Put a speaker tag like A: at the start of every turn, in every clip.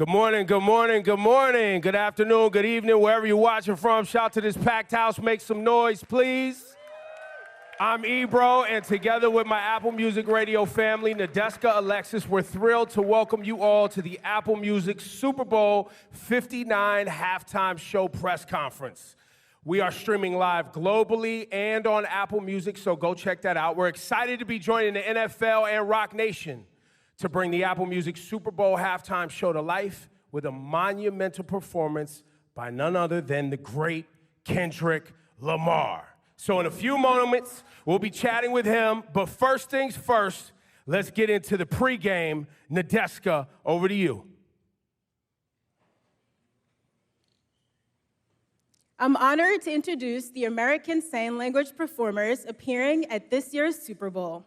A: Good morning, good morning, good morning. Good afternoon, good evening, wherever you're watching from. Shout to this packed house. Make some noise, please. I'm Ebro, and together with my Apple Music radio family, Nadeska, Alexis, we're thrilled to welcome you all to the Apple Music Super Bowl 59 halftime show press conference. We are streaming live globally and on Apple Music, so go check that out. We're excited to be joining the NFL and Rock Nation to bring the Apple Music Super Bowl halftime show to life with a monumental performance by none other than the great Kendrick Lamar. So in a few moments, we'll be chatting with him, but first things first, let's get into the pregame. Nadeska, over to you.
B: I'm honored to introduce the American Sign Language performers appearing at this year's Super Bowl.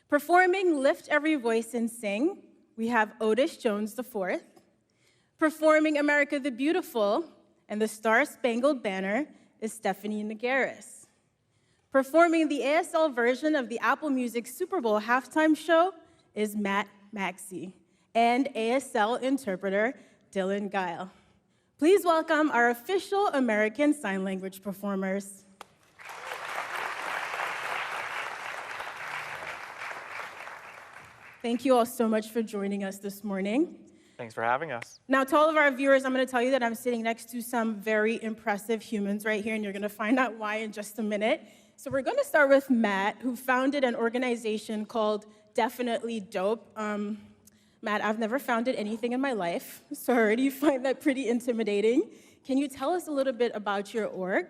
B: Performing Lift Every Voice and Sing, we have Otis Jones IV. Performing America the Beautiful and the Star-Spangled Banner is Stephanie Nagaris. Performing the ASL version of the Apple Music Super Bowl halftime show is Matt Maxey and ASL interpreter Dylan Guile. Please welcome our official American Sign Language performers. Thank you all so much for joining us this morning.
C: Thanks for having us.
B: Now, to all of our viewers, I'm going to tell you that I'm sitting next to some very impressive humans right here, and you're going to find out why in just a minute. So we're going to start with Matt, who founded an organization called Definitely Dope. Matt, I've never founded anything in my life, so I already find that pretty intimidating. Can you tell us a little bit about your org?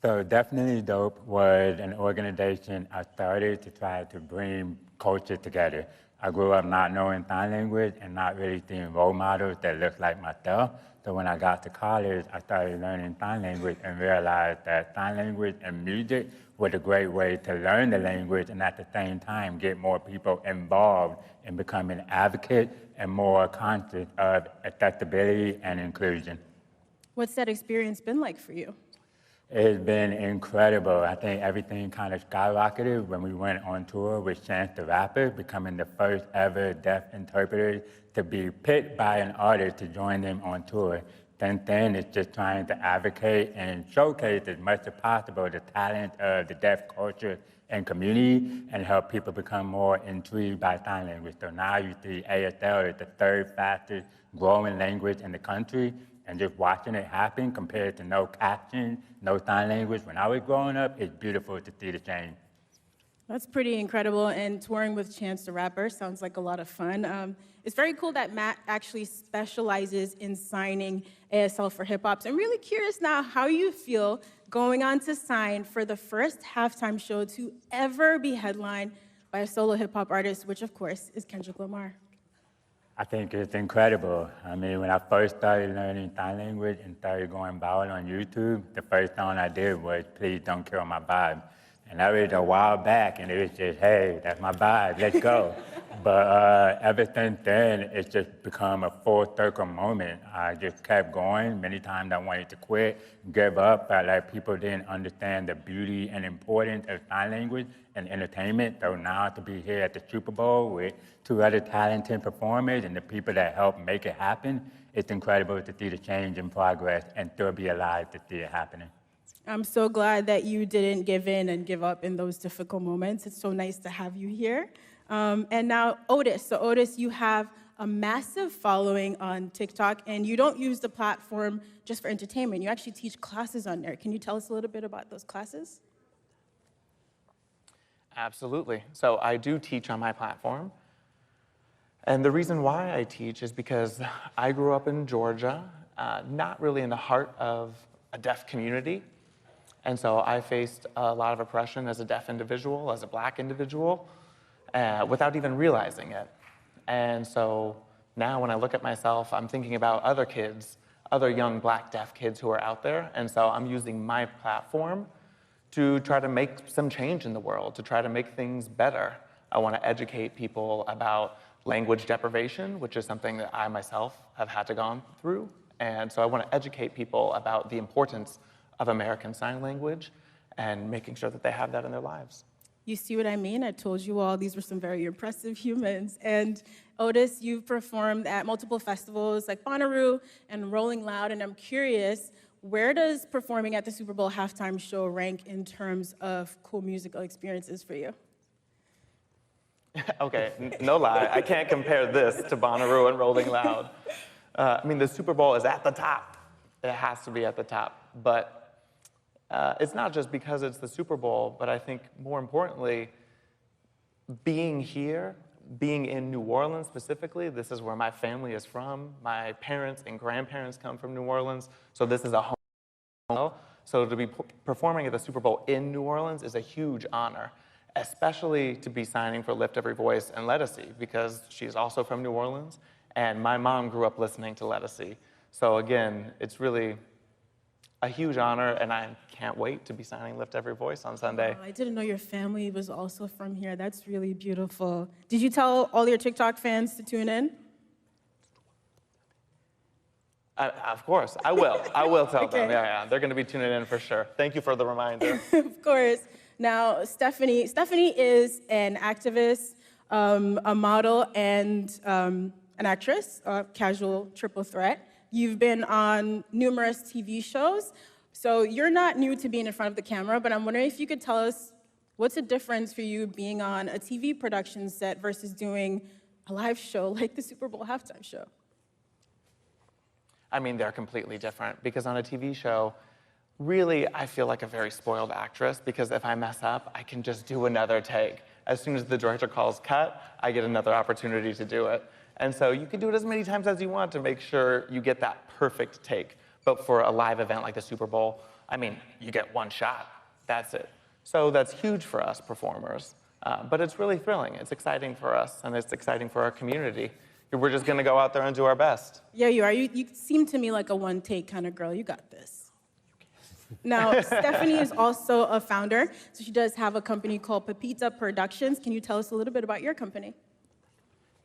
D: So Definitely Dope was an organization I started to try to bring culture together. I grew up not knowing sign language and not really seeing role models that looked like myself. So when I got to college, I started learning sign language and realized that sign language and music was a great way to learn the language and at the same time get more people involved in becoming advocates and more conscious of accessibility and inclusion.
B: What's that experience been like for you?
D: It's been incredible. I think everything kind of skyrocketed when we went on tour with Chance the Rapper, becoming the first ever deaf interpreter to be picked by an artist to join them on tour. Since then, it's just trying to advocate and showcase as much as possible the talent of the deaf culture and community and help people become more intrigued by sign language. So now you see ASL is the third fastest growing language in the country. And just watching it happen compared to no caption, no sign language. When I was growing up, it's beautiful to see the change.
B: That's pretty incredible, and touring with Chance the Rapper sounds like a lot of fun. It's very cool that Matt actually specializes in signing ASL for hip-hop. So I'm really curious now how you feel going on to sign for the first halftime show to ever be headlined by a solo hip-hop artist, which of course is Kendrick Lamar.
D: I think it's incredible. I mean, when I first started learning sign language and started going viral on YouTube, the first song I did was Please Don't Kill My Vibe. And that was a while back, and it was just, hey, that's my vibe, let's go. But ever since then, it's just become a full circle moment. I just kept going. Many times I wanted to quit, give up, but like people didn't understand the beauty and importance of sign language and entertainment. So now to be here at the Super Bowl with two other talented performers and the people that helped make it happen, it's incredible to see the change and progress and still be alive to see it happening.
B: I'm so glad that you didn't give in and give up in those difficult moments. It's so nice to have you here. And now Otis. So Otis, you have a massive following on TikTok, and you don't use the platform just for entertainment. You actually teach classes on there. Can you tell us a little bit about those classes?
C: Absolutely. So I do teach on my platform. And the reason why I teach is because I grew up in Georgia, not really in the heart of a deaf community. And so I faced a lot of oppression as a deaf individual, as a Black individual, without even realizing it. And so now when I look at myself, I'm thinking about other kids, other young Black deaf kids who are out there. And so I'm using my platform to try to make some change in the world, to try to make things better. I want to educate people about language deprivation, which is something that I myself have had to go through. And so I want to educate people about the importance of American Sign Language and making sure that they have that in their lives.
B: You see what I mean? I told you all these were some very impressive humans. And Otis, you've performed at multiple festivals like Bonnaroo and Rolling Loud, and I'm curious, where does performing at the Super Bowl halftime show rank in terms of cool musical experiences for you?
C: Okay, no lie, I can't compare this to Bonnaroo and Rolling Loud. I mean, the Super Bowl is at the top. It has to be at the top. But it's not just because it's the Super Bowl, but I think more importantly, being here, being in New Orleans specifically, this is where my family is from. My parents and grandparents come from New Orleans, so this is a home. So to be performing at the Super Bowl in New Orleans is a huge honor, especially to be signing for Lift Every Voice and Ledisi, because she's also from New Orleans, and my mom grew up listening to Ledisi. So again, it's really a huge honor, and I can't wait to be signing Lift Every Voice on Sunday.
B: Oh, I didn't know your family was also from here. That's really beautiful. Did you tell all your TikTok fans to tune in?
C: Of course, I will. I will tell them.
B: Okay.
C: Yeah, they're going to be tuning in for sure. Thank you for the reminder.
B: Of course. Now, Stephanie is an activist, a model, and an actress, a casual triple threat. You've been on numerous TV shows, so you're not new to being in front of the camera, but I'm wondering if you could tell us what's the difference for you being on a TV production set versus doing a live show like the Super Bowl halftime show?
C: I mean, they're completely different, because on a TV show, really, I feel like a very spoiled actress, because if I mess up, I can just do another take. As soon as the director calls cut, I get another opportunity to do it. And so you can do it as many times as you want to make sure you get that perfect take. But for a live event like the Super Bowl, I mean, you get one shot, that's it. So that's huge for us performers. But it's really thrilling. It's exciting for us, and it's exciting for our community. We're just gonna go out there and do our best.
B: Yeah, you are. You seem to me like a one-take kind of girl. You got this. Now, Stephanie is also a founder, so she does have a company called Pepita Productions. Can you tell us a little bit about your company?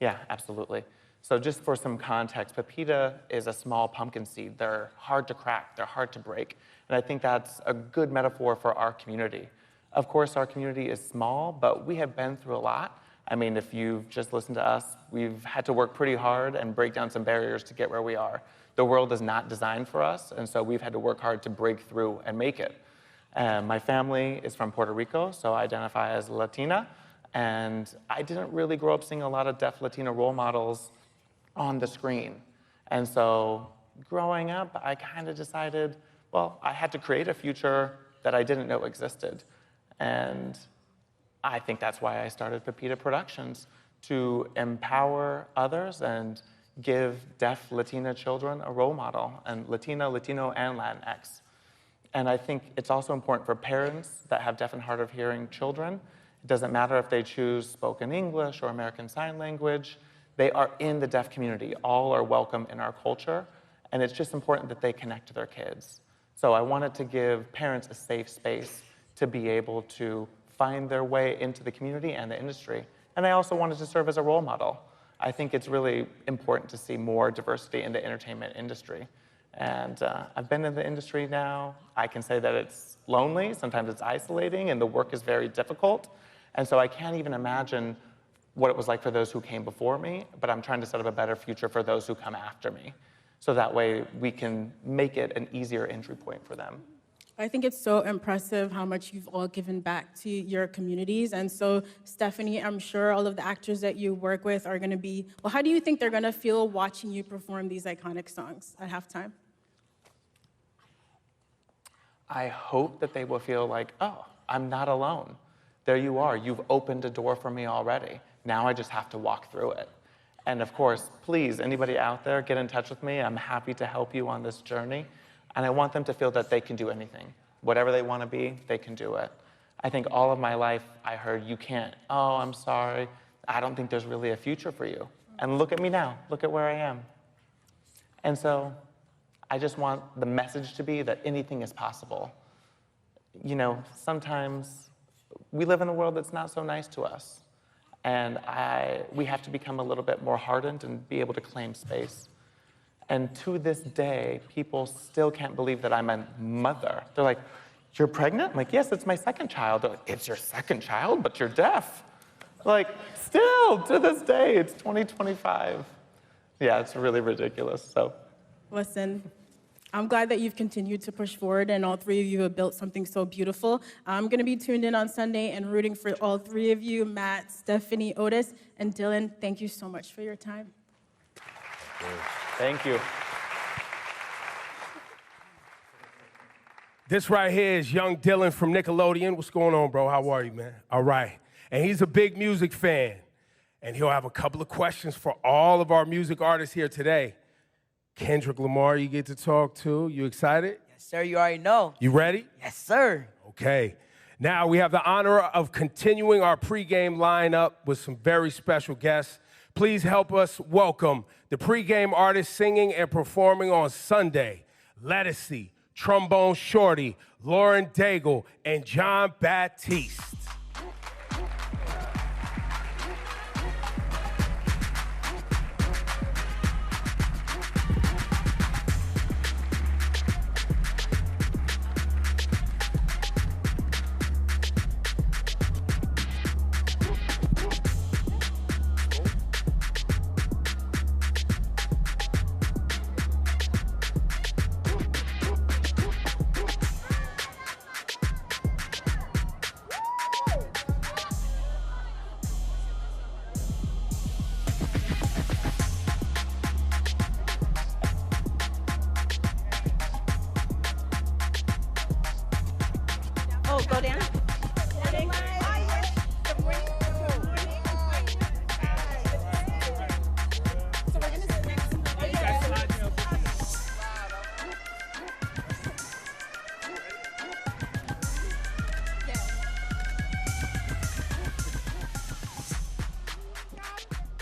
C: Yeah, absolutely. So just for some context, Pepita is a small pumpkin seed. They're hard to crack, they're hard to break. And I think that's a good metaphor for our community. Of course, our community is small, but we have been through a lot. I mean, if you've just listened to us, we've had to work pretty hard and break down some barriers to get where we are. The world is not designed for us, and so we've had to work hard to break through and make it. My family is from Puerto Rico, so I identify as Latina, and I didn't really grow up seeing a lot of deaf Latina role models on the screen. And so growing up, I kind of decided, well, I had to create a future that I didn't know existed. And I think that's why I started Pepita Productions, to empower others and give deaf Latina children a role model, and Latino, and Latinx. And I think it's also important for parents that have deaf and hard of hearing children. It doesn't matter if they choose spoken English or American Sign Language. They are in the deaf community. All are welcome in our culture, and it's just important that they connect to their kids. So I wanted to give parents a safe space to be able to find their way into the community and the industry. And I also wanted to serve as a role model. I think it's really important to see more diversity in the entertainment industry. And I've been in the industry now. I can say that it's lonely, sometimes it's isolating, and the work is very difficult. And so I can't even imagine what it was like for those who came before me, but I'm trying to set up a better future for those who come after me. So that way we can make it an easier entry point for them.
B: I think it's so impressive how much you've all given back to your communities. And so, Stephanie, I'm sure all of the actors that you work with are going to be, well, how do you think they're going to feel watching you perform these iconic songs at halftime?
C: I hope that they will feel like, oh, I'm not alone. There you are. You've opened a door for me already. Now I just have to walk through it. And of course, please, anybody out there, get in touch with me. I'm happy to help you on this journey. And I want them to feel that they can do anything. Whatever they want to be, they can do it. I think all of my life, I heard, you can't. Oh, I'm sorry. I don't think there's really a future for you. And look at me now. Look at where I am. And so I just want the message to be that anything is possible. You know, sometimes we live in a world that's not so nice to us. And we have to become a little bit more hardened and be able to claim space. And to this day, people still can't believe that I'm a mother. They're like, you're pregnant? I'm like, yes, it's my second child. They're like, it's your second child, but you're deaf. I'm Like, still, to this day, it's 2025. Yeah, it's really ridiculous, so.
B: Listen, I'm glad that you've continued to push forward and all three of you have built something so beautiful. I'm going to be tuned in on Sunday and rooting for all three of you, Matt, Stephanie, Otis, and Dylan. Thank you so much for your time.
C: Thank you.
A: This right here is young Dylan from Nickelodeon. What's going on, bro? How are you, man? All right. And he's a big music fan. And he'll have a couple of questions for all of our music artists here today. Kendrick Lamar, you get to talk to. You excited?
E: Yes, sir. You already know.
A: You ready?
E: Yes, sir.
A: Okay. Now we have the honor of continuing our pregame lineup with some very special guests. Please help us welcome the pregame artists singing and performing on Sunday, Nadeska, Trombone Shorty, Lauren Daigle, and John Baptiste.
B: Oh, go down.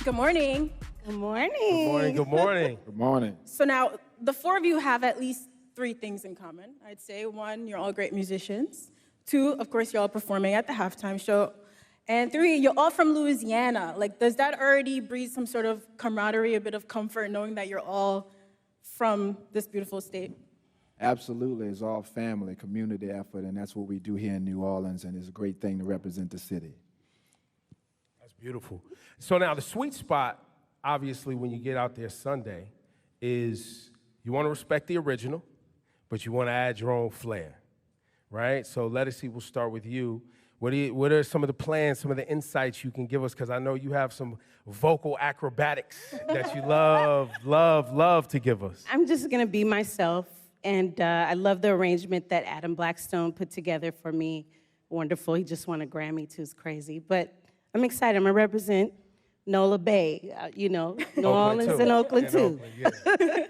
B: Good morning.
F: Good morning.
A: Good morning, good morning.
G: Good morning.
B: So now, the four of you have at least three things in common. I'd say one, you're all great musicians. Two, of course, you're all performing at the halftime show. And three, you're all from Louisiana. Like, does that already breed some sort of camaraderie, a bit of comfort, knowing that you're all from this beautiful state?
G: Absolutely. It's all family, community effort, and that's what we do here in New Orleans, and it's a great thing to represent the city.
A: That's beautiful. So now the sweet spot, obviously, when you get out there Sunday, is you want to respect the original, but you want to add your own flair, right? So Nadeska, we'll start with you. What are some of the plans, some of the insights you can give us? Because I know you have some vocal acrobatics that you love to give us.
F: I'm just going to be myself, and I love the arrangement that Adam Blackstone put together for me. Wonderful. He just won a Grammy, too. It's crazy. But I'm excited. I'm going to represent Nola Bay, New Orleans and Oakland, too.
A: Oakland, yeah.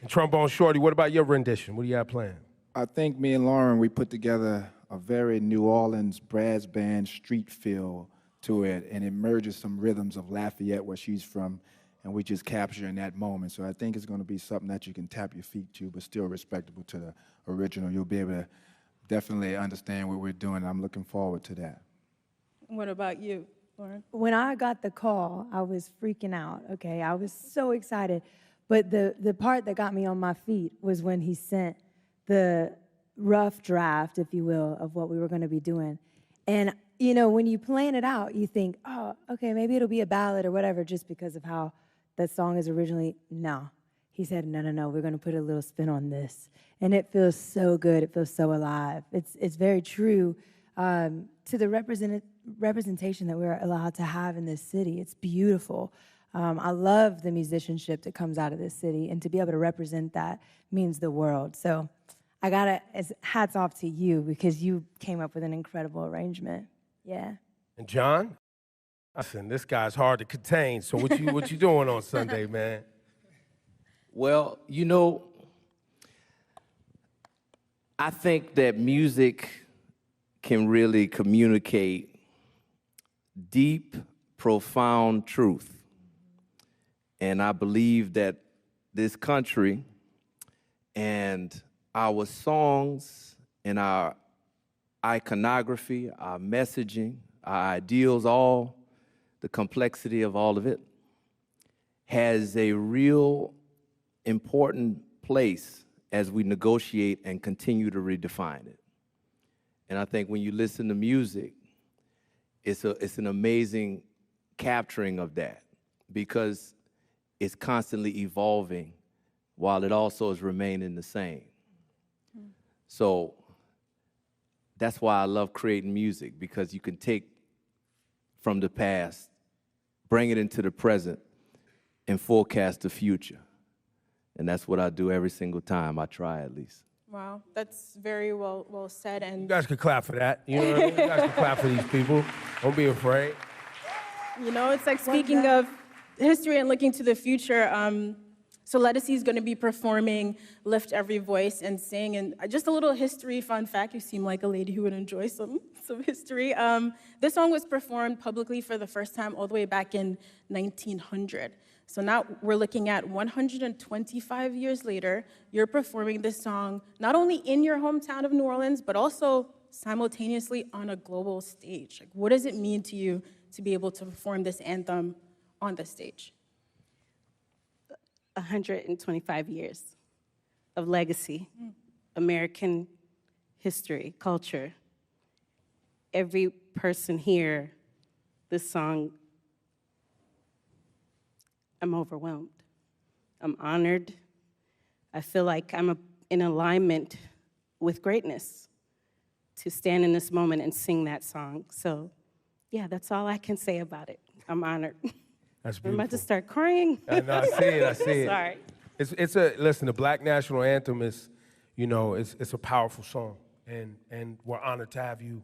A: And Trombone Shorty, what about your rendition? What do you have planned?
G: I think me and Lauren, we put together a very New Orleans brass band street feel to it, and it merges some rhythms of Lafayette, where she's from, and we just capture in that moment. So I think it's going to be something that you can tap your feet to, but still respectable to the original. You'll be able to definitely understand what we're doing. I'm looking forward to that.
B: What about you, Lauren?
H: When I got the call, I was freaking out, okay? I was so excited. But the part that got me on my feet was when he sent the rough draft, if you will, of what we were going to be doing. And, when you plan it out, you think, oh, okay, maybe it'll be a ballad or whatever, just because of how that song is originally. No. He said, no, we're going to put a little spin on this. And it feels so good. It feels so alive. It's very true to the representation that we're allowed to have in this city. It's beautiful. I love the musicianship that comes out of this city, and to be able to represent that means the world. So I gotta, hats off to you, because you came up with an incredible arrangement. Yeah.
A: And John? Listen, this guy's hard to contain. So what you doing on Sunday, man?
I: Well, I think that music can really communicate deep, profound truth. And I believe that this country and our songs and our iconography, our messaging, our ideals, all the complexity of all of it, has a real important place as we negotiate and continue to redefine it. And I think when you listen to music, it's an amazing capturing of that because it's constantly evolving while it also is remaining the same. So that's why I love creating music, because you can take from the past, bring it into the present, and forecast the future. And that's what I do every single time. I try, at least.
B: Wow, that's very well said.
A: You
B: And
A: guys can clap for that. You know what I mean? You guys can clap for these people. Don't be afraid.
B: you know, it's like speaking of history and looking to the future. So Nadeska is going to be performing "Lift Every Voice and Sing." And just a little history fun fact. You seem like a lady who would enjoy some history. This song was performed publicly for the first time all the way back in 1900. So now we're looking at 125 years later. You're performing this song not only in your hometown of New Orleans, but also simultaneously on a global stage. Like, what does it mean to you to be able to perform this anthem on the stage?
F: 125 years of legacy, American history, culture. Every person here, this song, I'm overwhelmed. I'm honored. I feel like I'm in alignment with greatness to stand in this moment and sing that song. So, yeah, that's all I can say about it. I'm honored.
A: That's
F: I'm
A: beautiful.
F: about to start crying.
A: I know, I see it, I see it.
F: Sorry.
A: Listen, the Black National Anthem is, you know, it's a powerful song. And we're honored to have you,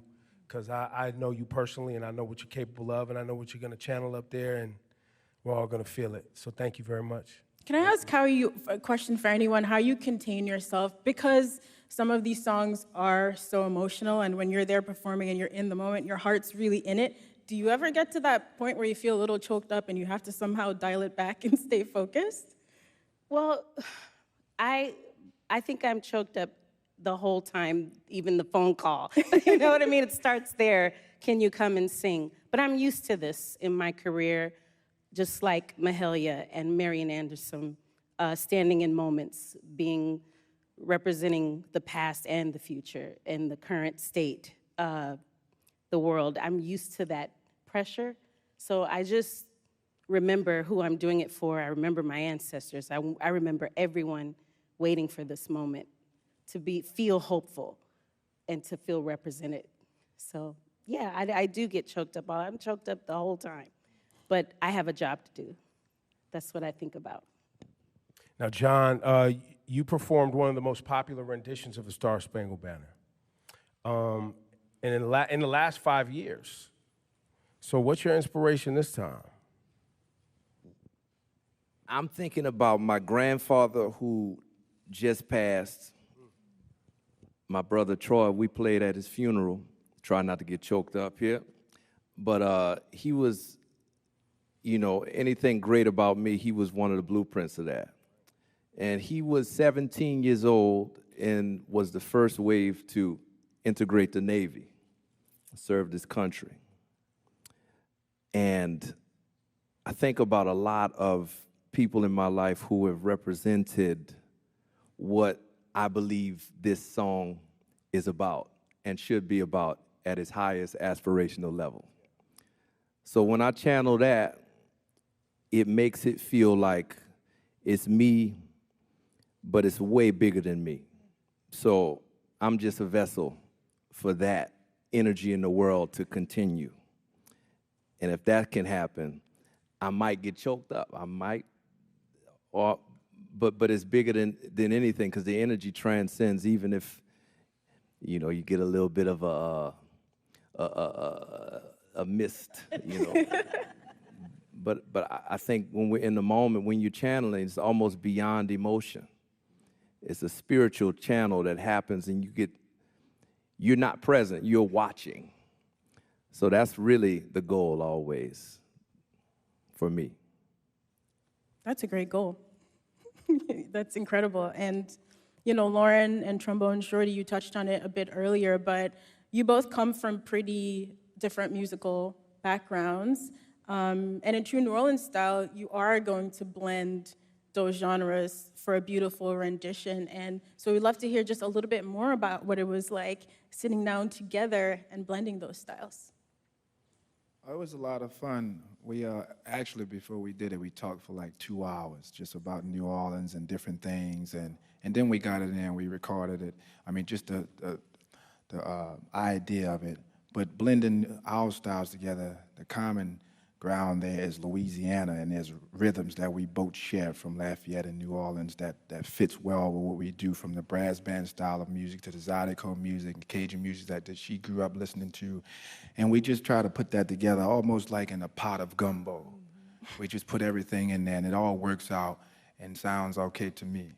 A: because I know you personally, and I know what you're capable of, and I know what you're going to channel up there, and we're all going to feel it. So thank you very much.
B: Can I ask a question for anyone, how you contain yourself? Because some of these songs are so emotional, and when you're there performing and you're in the moment, your heart's really in it. Do you ever get to that point where you feel a little choked up and you have to somehow dial it back and stay focused?
F: Well, I think I'm choked up the whole time, even the phone call. You know what I mean? It starts there. Can you come and sing? But I'm used to this in my career, just like Mahalia and Marian Anderson, standing in moments, representing the past and the future and the current state of the world. I'm used to that pressure. So I just remember who I'm doing it for. I remember my ancestors. I remember everyone waiting for this moment to feel hopeful and to feel represented. So yeah, I do get choked up. I'm choked up the whole time, but I have a job to do. That's what I think about.
A: Now, John, you performed one of the most popular renditions of the Star Spangled Banner. And in the last 5 years. So what's your inspiration this time?
I: I'm thinking about my grandfather who just passed. My brother Troy, we played at his funeral. Try not to get choked up here. But he was, you know, anything great about me, he was one of the blueprints of that. And he was 17 years old and was the first wave to integrate the Navy, served his country. And I think about a lot of people in my life who have represented what I believe this song is about and should be about at its highest aspirational level. So when I channel that, it makes it feel like it's me, but it's way bigger than me. So I'm just a vessel for that energy in the world to continue. And if that can happen, I might get choked up. I might, but it's bigger than anything, because the energy transcends, even if, you know, you get a little bit of a mist, you know. But I think when we're in the moment, when you're channeling, it's almost beyond emotion. It's a spiritual channel that happens, and you're not present, you're watching. So that's really the goal always for me.
B: That's a great goal. That's incredible. And, you know, Lauren and Trombone Shorty, you touched on it a bit earlier, but you both come from pretty different musical backgrounds. And in true New Orleans style, you are going to blend those genres for a beautiful rendition. And so we'd love to hear just a little bit more about what it was like sitting down together and blending those styles.
G: It was a lot of fun. We actually, before we did it, we talked for like 2 hours just about New Orleans and different things, and then we got it in and we recorded it. I mean, just the idea of it, but blending our styles together, the common ground there is Louisiana, and there's rhythms that we both share from Lafayette and New Orleans that fits well with what we do, from the brass band style of music to the Zydeco music and Cajun music that she grew up listening to. And we just try to put that together almost like in a pot of gumbo. We just put everything in there and it all works out and sounds okay to me.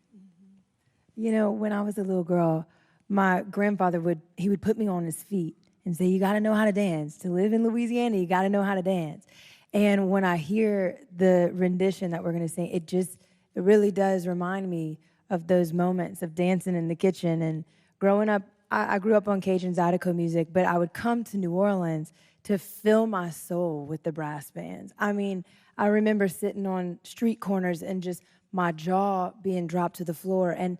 H: You know, when I was a little girl, my grandfather would put me on his feet and say, you gotta know how to dance. To live in Louisiana, you gotta know how to dance. And when I hear the rendition that we're gonna sing, it really does remind me of those moments of dancing in the kitchen. And growing up, I grew up on Cajun Zydeco music, but I would come to New Orleans to fill my soul with the brass bands. I mean, I remember sitting on street corners and just my jaw being dropped to the floor. And,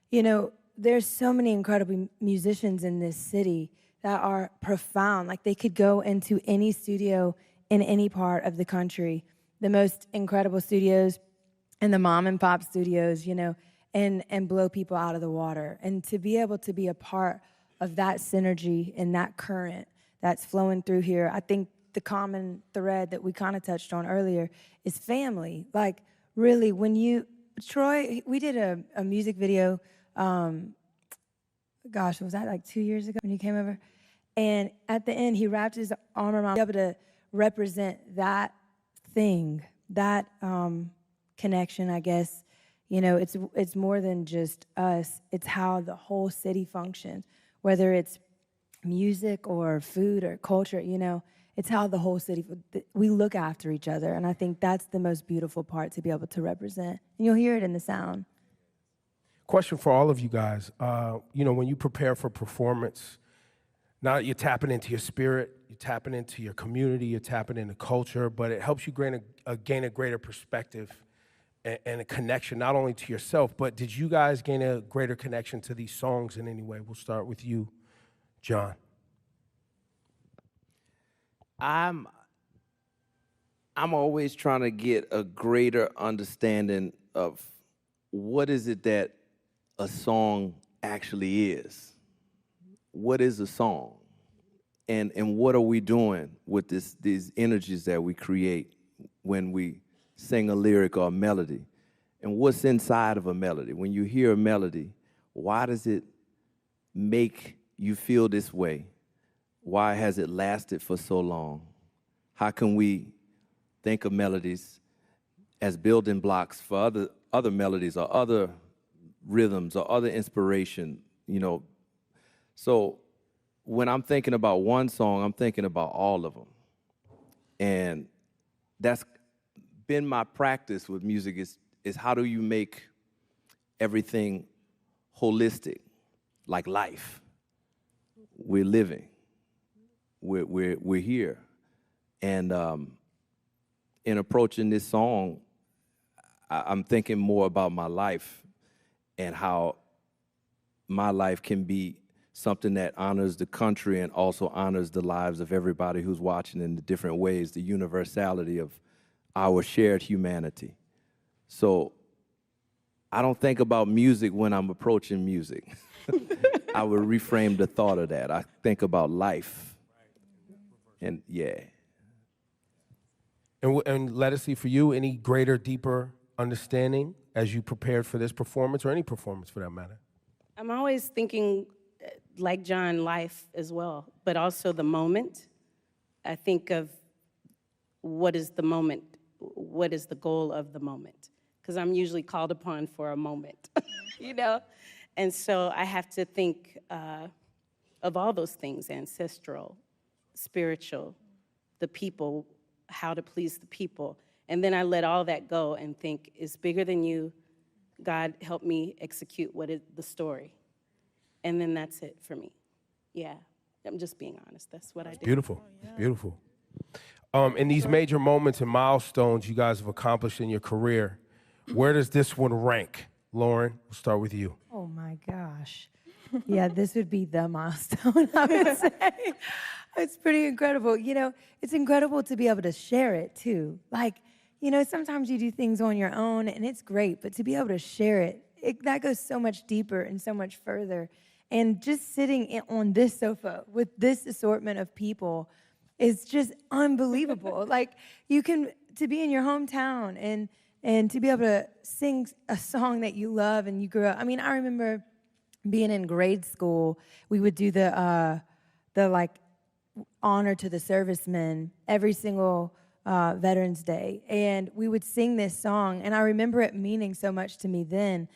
H: you know, there's so many incredible musicians in this city that are profound. Like, they could go into any studio in any part of the country, the most incredible studios and the mom and pop studios, you know, and blow people out of the water. And to be able to be a part of that synergy and that current that's flowing through here, I think the common thread that we kind of touched on earlier is family. Like, really, when Troy, we did a music video, gosh, was that like 2 years ago when he came over? And at the end, he wrapped his arm around me, able to represent that thing, that connection, I guess. You know, it's more than just us. It's how the whole city functions, whether it's music or food or culture, you know. It's how the whole city, we look after each other. And I think that's the most beautiful part to be able to represent. And you'll hear it in the sound.
A: Question for all of you guys. You know, when you prepare for performance, now you're tapping into your spirit, you're tapping into your community, you're tapping into culture, but it helps you gain a greater perspective and a connection, not only to yourself, but did you guys gain a greater connection to these songs in any way? We'll start with you, John.
I: I'm always trying to get a greater understanding of what is it that a song actually is. What is a song? And what are we doing with these energies that we create when we sing a lyric or a melody? And what's inside of a melody? When you hear a melody, why does it make you feel this way? Why has it lasted for so long? How can we think of melodies as building blocks for other melodies or other rhythms or other inspiration, you know? So when I'm thinking about one song, I'm thinking about all of them. And that's been my practice with music is how do you make everything holistic, like life? We're living. We're here. And in approaching this song, I'm thinking more about my life and how my life can be something that honors the country and also honors the lives of everybody who's watching in the different ways, the universality of our shared humanity. So I don't think about music when I'm approaching music. I would reframe the thought of that. I think about life. And yeah.
A: And let us see, for you, any greater, deeper understanding as you prepared for this performance, or any performance for that matter?
F: I'm always thinking, like John, life as well, but also the moment. I think of what is the moment, what is the goal of the moment? Because I'm usually called upon for a moment, you know? And so I have to think of all those things: ancestral, spiritual, the people, how to please the people. And then I let all that go and think, it's bigger than you. God, help me execute what is the story. And then that's it for me. Yeah, I'm just being honest. That's what I do.
A: Beautiful, beautiful. In these major moments and milestones you guys have accomplished in your career, where does this one rank? Lauren, we'll start with you.
H: Oh my gosh. Yeah, this would be the milestone, I would say. It's pretty incredible. You know, it's incredible to be able to share it, too. Like, you know, sometimes you do things on your own, and it's great, but to be able to share it, that goes so much deeper and so much further. And just sitting on this sofa with this assortment of people is just unbelievable. Like, to be in your hometown and to be able to sing a song that you love and you grew up. I mean, I remember being in grade school, we would do the like honor to the servicemen every single Veterans Day, and we would sing this song, and I remember it meaning so much to me then.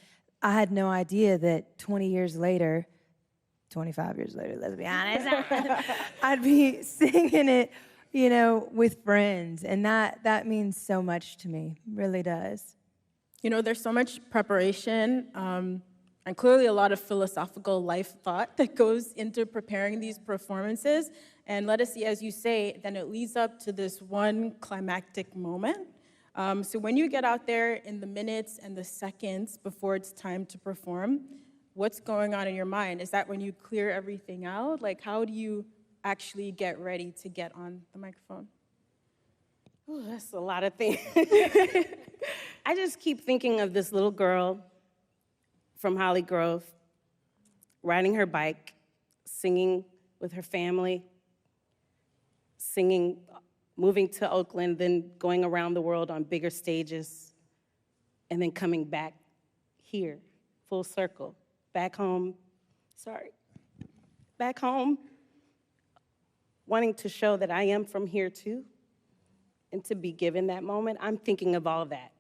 H: I had no idea that 20 years later, 25 years later, let's be honest, I'd be singing it, you know, with friends, and that means so much to me, really does.
B: You know, there's so much preparation and clearly a lot of philosophical life thought that goes into preparing these performances. And let us see, as you say, then it leads up to this one climactic moment. So when you get out there in the minutes and the seconds before it's time to perform, what's going on in your mind? Is that when you clear everything out? Like, how do you actually get ready to get on the microphone?
F: Ooh, that's a lot of things. I just keep thinking of this little girl from Holly Grove, riding her bike, singing with her family, singing, moving to Oakland, then going around the world on bigger stages, and then coming back here, full circle, back home, wanting to show that I am from here too, and to be given that moment. I'm thinking of all that.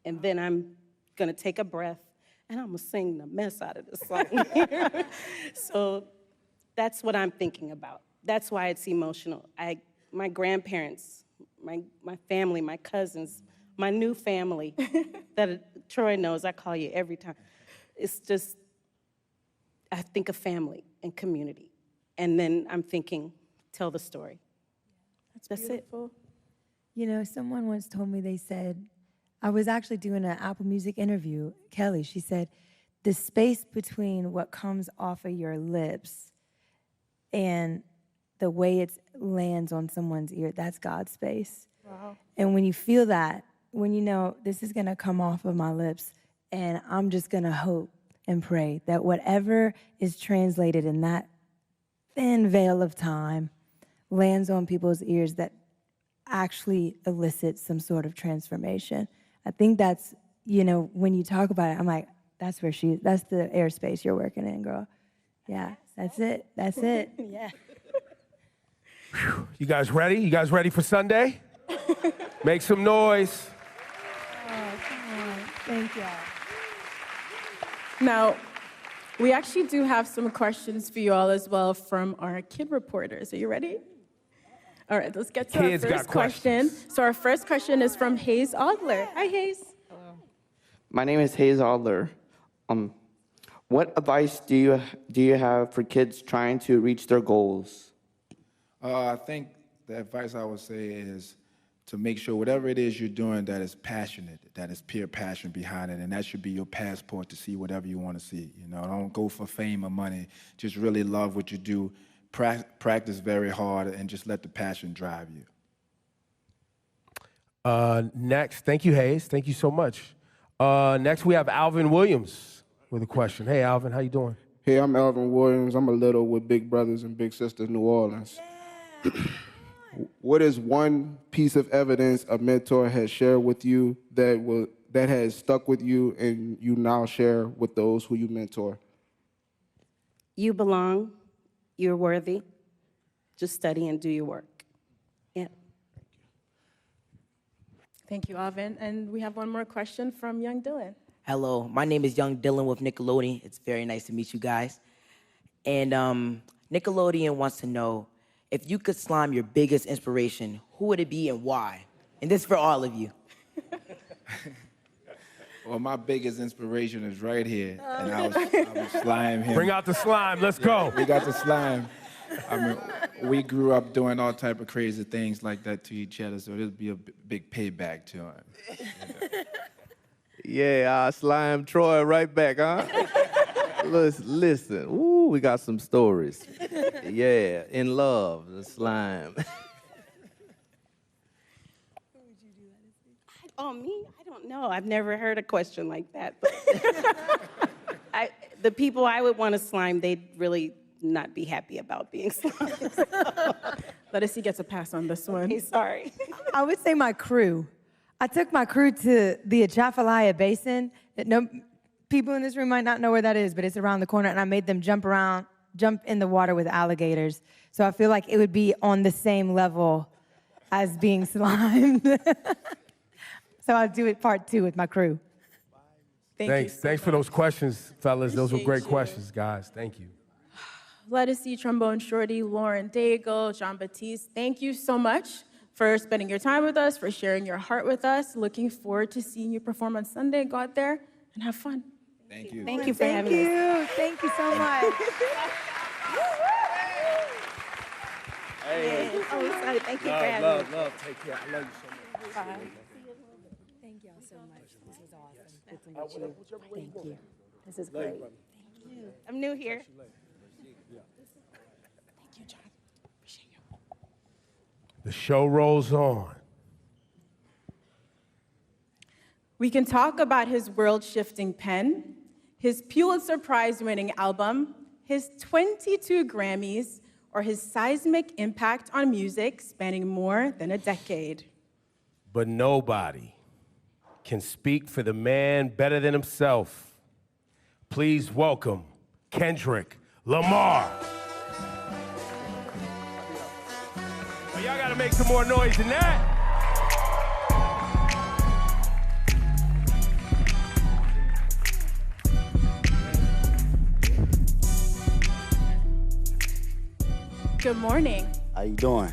F: And then I'm gonna take a breath, and I'm gonna sing the mess out of this song. So that's what I'm thinking about. That's why it's emotional. My grandparents, my family, my cousins, my new family that Troy knows, I call you every time. It's just, I think of family and community. And then I'm thinking, tell the story. That's
B: beautiful.
F: It.
H: You know, someone once told me, they said, I was actually doing an Apple Music interview, Kelly, she said, the space between what comes off of your lips and the way it lands on someone's ear, that's God's space.
B: Wow.
H: And when you feel that, when you know this is gonna come off of my lips, and I'm just gonna hope and pray that whatever is translated in that thin veil of time lands on people's ears that actually elicits some sort of transformation. I think that's, you know, when you talk about it, I'm like, that's the airspace you're working in, girl. Yeah, that's it.
F: Yeah.
A: You guys ready? You guys ready for Sunday? Make some noise.
H: Oh, come on. Thank y'all.
B: Now, we actually do have some questions for you all as well from our kid reporters. Are you ready? All right, let's get to
A: Kids
B: our
A: got
B: first question. So our first question is from Hayes Adler. Hi, Hayes.
J: Hello. My name is Hayes Adler. What advice do you have for kids trying to reach their goals?
G: I think the advice I would say is to make sure whatever it is you're doing that is passionate, that is pure passion behind it, and that should be your passport to see whatever you want to see. You know, don't go for fame or money. Just really love what you do. Practice very hard, and just let the passion drive you.
A: Next, thank you, Hayes. Thank you so much. Next, we have Alvin Williams with a question. Hey, Alvin, how you doing?
K: Hey, I'm Alvin Williams. I'm a little with Big Brothers and Big Sisters New Orleans. Yeah. What is one piece of evidence a mentor has shared with you that has stuck with you and you now share with those who you mentor?
F: You belong. You're worthy. Just study and do your work. Yeah.
B: Thank you, Alvin. And we have one more question from young Dylan.
E: Hello, my name is Young Dylan with Nickelodeon. It's very nice to meet you guys. And Nickelodeon wants to know, if you could slime your biggest inspiration, who would it be and why? And this is for all of you.
G: Well, my biggest inspiration is right here, and I would slime him.
A: Bring out the slime. Let's go.
G: We got the slime. I mean, we grew up doing all type of crazy things like that to each other, so it'll be a big payback to him.
I: Yeah, I slime Troy right back, huh? Listen, ooh. Ooh, we got some stories. Yeah, in love, the slime.
F: Oh, me? I don't know. I've never heard a question like that. But the people I would want to slime, they'd really not be happy about being slimed.
B: Let us see gets a pass on this one.
F: Okay, sorry.
H: I would say my crew. I took my crew to the Atchafalaya Basin. That no people in this room might not know where that is, but it's around the corner, and I made them jump in the water with alligators. So I feel like it would be on the same level as being slimed. So I'll do it part 2 with my crew.
A: Thanks for those questions, fellas. Those were great questions, guys. Thank you.
B: Let us see Trombone Shorty, Lauren Daigle, Jean Baptiste. Thank you so much for spending your time with us, for sharing your heart with us. Looking forward to seeing you perform on Sunday. Go out there and have fun.
G: Thank you.
F: Thank you for having us.
H: Thank you so much.
F: Hey. Oh, excited. Thank you for having us.
A: Love. Take care. I love you so much.
F: Bye.
H: Thank y'all so much. This was awesome. Good to meet you. Thank you. This is great.
F: Thank you. I'm new here. Thank you, John. Appreciate you.
A: The show rolls on.
B: We can talk about his world-shifting pen, his Pulitzer Prize-winning album, his 22 Grammys, or his seismic impact on music spanning more than a decade.
A: But nobody can speak for the man better than himself. Please welcome Kendrick Lamar. Well, y'all gotta make some more noise than that.
B: Good morning.
L: How you doing?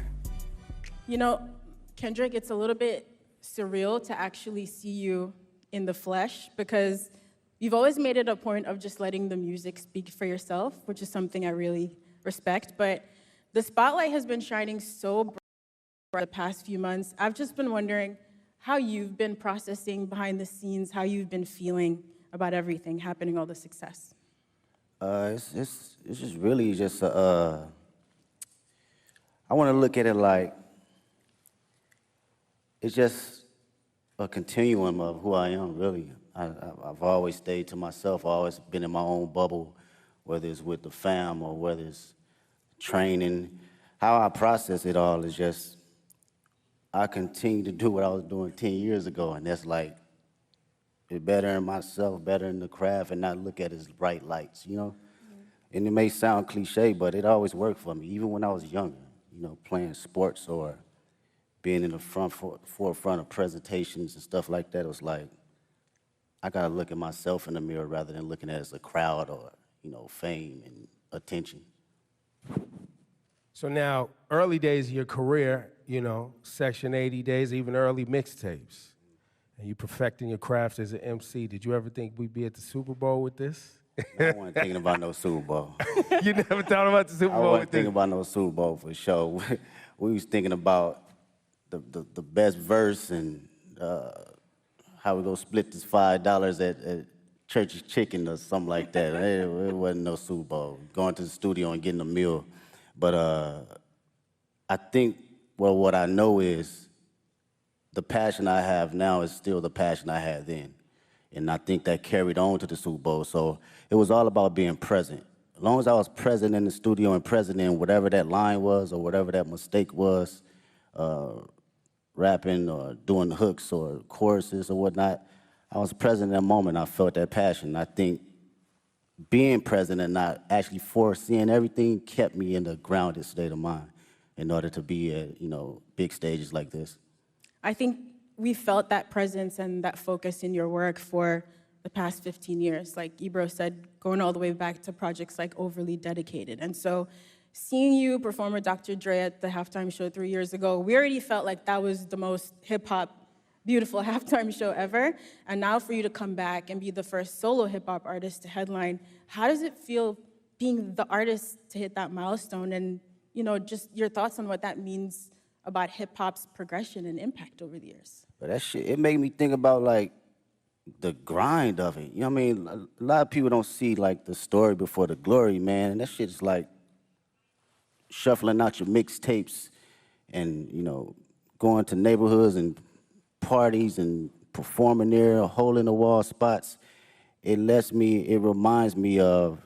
B: You know, Kendrick, it's a little bit surreal to actually see you in the flesh because you've always made it a point of just letting the music speak for yourself, which is something I really respect. But the spotlight has been shining so bright for the past few months. I've just been wondering how you've been processing behind the scenes, how you've been feeling about everything happening, all the success.
L: It's just really just I want to look at it like it's just a continuum of who I am, really. I've always stayed to myself. I've always been in my own bubble, whether it's with the fam or whether it's training. How I process it all is just I continue to do what I was doing 10 years ago, and that's like be better in myself, better in the craft, and not look at it as bright lights, you know? Mm-hmm. And it may sound cliche, but it always worked for me, even when I was younger. You know, playing sports or being in the forefront of presentations and stuff like that, it was like, I gotta look at myself in the mirror rather than looking at it as a crowd or, you know, fame and attention.
A: So now, early days of your career, you know, Section 80 days, even early mixtapes, and you perfecting your craft as an MC. Did you ever think we'd be at the Super Bowl with this?
L: I wasn't thinking about no Super Bowl.
A: You never thought about the Super Bowl?
L: I wasn't thinking about no Super Bowl for sure. We was thinking about the best verse and how we gonna split this $5 at Church's Chicken or something like that. It wasn't no Super Bowl. Going to the studio and getting a meal. But I think, well, what I know is the passion I have now is still the passion I had then. And I think that carried on to the Super Bowl. So it was all about being present. As long as I was present in the studio and present in whatever that line was or whatever that mistake was, rapping or doing hooks or choruses or whatnot, I was present in that moment. I felt that passion. I think being present and not actually foreseeing everything kept me in the grounded state of mind in order to be at, you know, big stages like this.
B: I think we felt that presence and that focus in your work for the past 15 years. Like Ebro said, going all the way back to projects like Overly Dedicated. And so seeing you perform with Dr. Dre at the halftime show 3 years ago, we already felt like that was the most hip-hop, beautiful halftime show ever. And now for you to come back and be the first solo hip-hop artist to headline, how does it feel being the artist to hit that milestone? And, you know, just your thoughts on what that means about hip-hop's progression and impact over the years.
L: But that shit, it made me think about, like, the grind of it. You know what I mean? A lot of people don't see like the story before the glory, man. And that shit is like shuffling out your mixtapes and, you know, going to neighborhoods and parties and performing there, hole in the wall spots. It reminds me of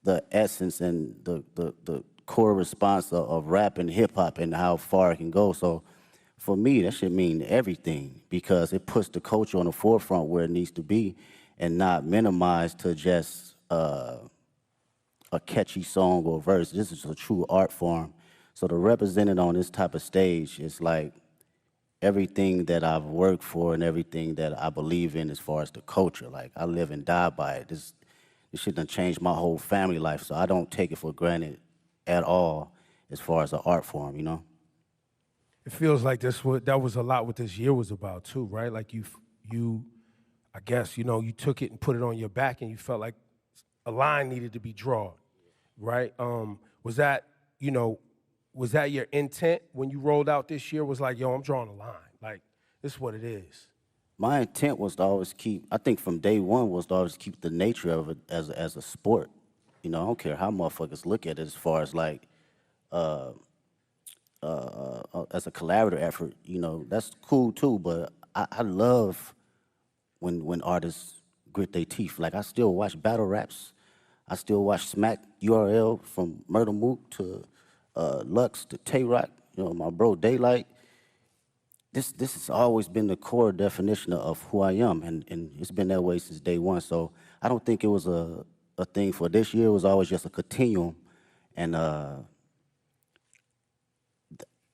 L: the essence and the core response of rap and hip hop and how far it can go. So for me, that should mean everything because it puts the culture on the forefront where it needs to be and not minimized to just a catchy song or verse. This is a true art form. So to represent it on this type of stage is like everything that I've worked for and everything that I believe in as far as the culture. Like I live and die by it. This shit done changed my whole family life, so I don't take it for granted at all as far as an art form, you know?
A: It feels like that was a lot what this year was about too, right? Like you, I guess, you know, you took it and put it on your back and you felt like a line needed to be drawn, right? Was that your intent when you rolled out this year? Was like, yo, I'm drawing a line. Like, this is what it is.
L: My intent was to always keep, I think from day one was to always keep the nature of it as a sport. You know, I don't care how motherfuckers look at it as far as like, as a collaborative effort, you know, that's cool too, but I love when artists grit their teeth. Like, I still watch battle raps. I still watch Smack URL from Murder Mook to Lux to Tay-Rock, you know, my bro Daylight. This has always been the core definition of who I am, and it's been that way since day one. So I don't think it was a thing for this year. It was always just a continuum. And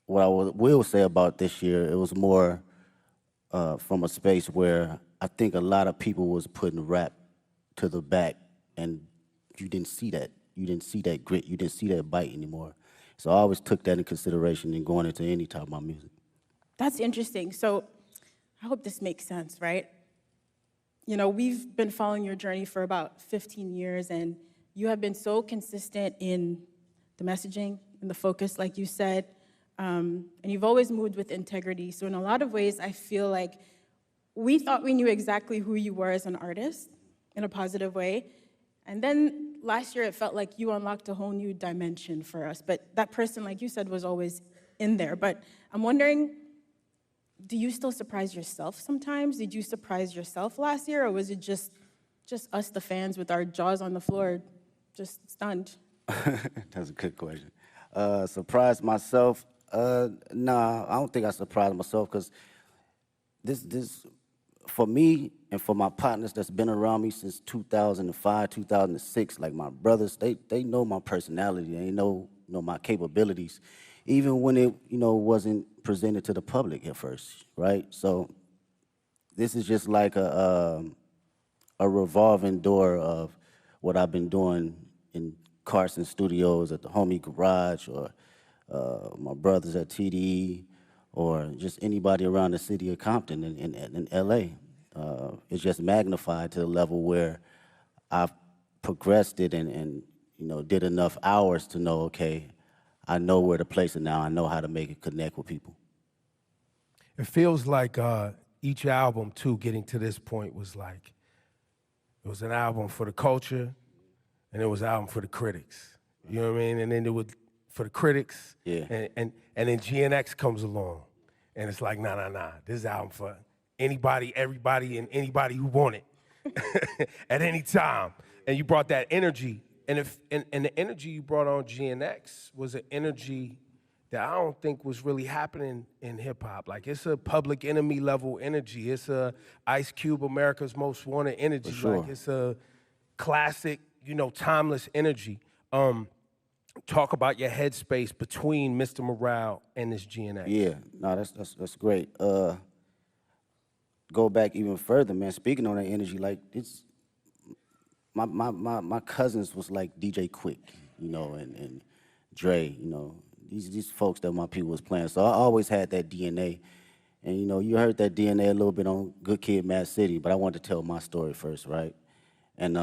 L: what I will say about this year, it was more from a space where I think a lot of people was putting rap to the back, and you didn't see that. You didn't see that grit. You didn't see that bite anymore. So I always took that in consideration in going into any type of my music.
B: That's interesting. So I hope this makes sense, right? You know, we've been following your journey for about 15 years, and you have been so consistent in the messaging and the focus, like you said, and you've always moved with integrity. So in a lot of ways, I feel like we thought we knew exactly who you were as an artist in a positive way. And then last year, it felt like you unlocked a whole new dimension for us. But that person, like you said, was always in there. But I'm wondering, do you still surprise yourself sometimes? Did you surprise yourself last year, or was it just us, the fans, with our jaws on the floor, just stunned?
L: That's a good question. Surprised myself? Nah, I don't think I surprised myself because this, for me and for my partners that's been around me since 2005, 2006, like my brothers, they know my personality, they know my capabilities, even when it, you know, wasn't presented to the public at first, right? So this is just like a revolving door of what I've been doing in Carson Studios, at the Homie Garage, or my brothers at TDE, or just anybody around the city of Compton in LA. It's just magnified to the level where I've progressed it and you know, did enough hours to know, okay, I know where to place it now. I know how to make it connect with people.
A: It feels like each album, too, getting to this point was like, it was an album for the culture, and it was an album for the critics. You know what I mean? And then it would, for the critics,
L: yeah.
A: and then GNX comes along, and it's like, nah. This is an album for anybody, everybody, and anybody who want it at any time. And you brought that energy. And the energy you brought on GNX was an energy that I don't think was really happening in hip hop. Like, it's a Public Enemy level energy. It's a Ice Cube, America's Most Wanted energy.
L: For sure.
A: Like, it's a classic, you know, timeless energy. Talk about your headspace between Mr. Morale and this GNX.
L: Yeah, no, that's great. Go back even further, man. Speaking on that energy, like it's. My cousins was like DJ Quick, you know, and Dre, you know, these folks that my people was playing. So I always had that DNA. And, you know, you heard that DNA a little bit on Good Kid, Mad City, but I wanted to tell my story first, right? And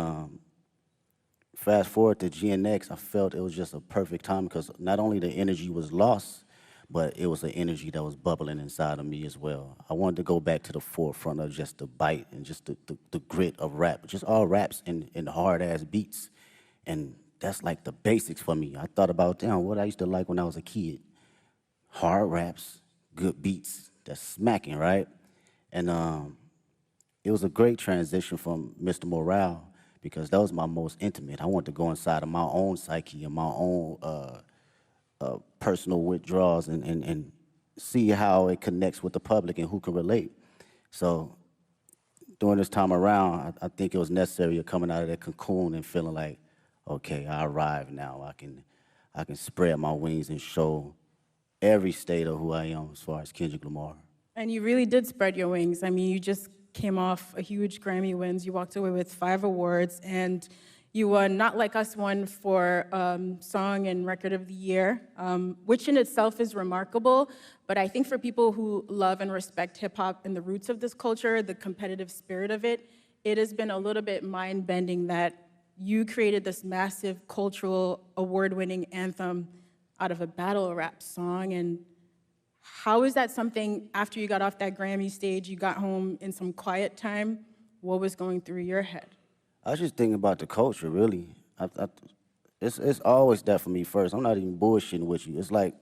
L: fast forward to GNX, I felt it was just a perfect time because not only the energy was lost, but it was an energy that was bubbling inside of me as well. I wanted to go back to the forefront of just the bite and just the grit of rap, just all raps and hard-ass beats. And that's like the basics for me. I thought about, damn, what I used to like when I was a kid. Hard raps, good beats, that's smacking, right? And it was a great transition from Mr. Morale because that was my most intimate. I wanted to go inside of my own psyche and my own personal withdrawals and see how it connects with the public and who can relate. So during this time around, I think it was necessary of coming out of that cocoon and feeling like, okay, I arrived now. I can spread my wings and show every state of who I am as far as Kendrick Lamar.
B: And you really did spread your wings. I mean, you just came off a huge Grammy wins. You walked away with 5 awards, and you won Not Like Us won for Song and Record of the Year, which in itself is remarkable. But I think for people who love and respect hip hop and the roots of this culture, the competitive spirit of it, it has been a little bit mind-bending that you created this massive cultural award-winning anthem out of a battle rap song. And how is that something, after you got off that Grammy stage, you got home in some quiet time, what was going through your head?
L: I was just thinking about the culture, really. It's always that for me first. I'm not even bullshitting with you. It's like,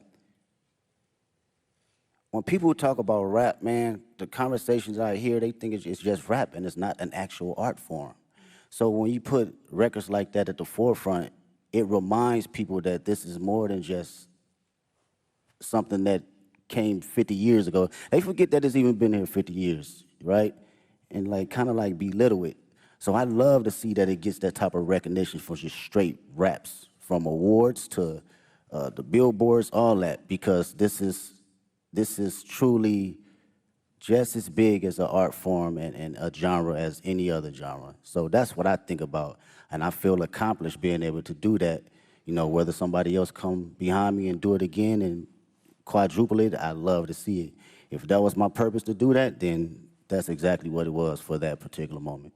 L: when people talk about rap, man, the conversations I hear, they think it's just rap and it's not an actual art form. So when you put records like that at the forefront, it reminds people that this is more than just something that came 50 years ago. They forget that it's even been here 50 years, right? And like kind of like belittle it. So I love to see that it gets that type of recognition for just straight raps, from awards to the billboards, all that, because this is truly just as big as an art form and a genre as any other genre. So that's what I think about, and I feel accomplished being able to do that. You know, whether somebody else come behind me and do it again and quadruple it, I love to see it. If that was my purpose to do that, then that's exactly what it was for that particular moment.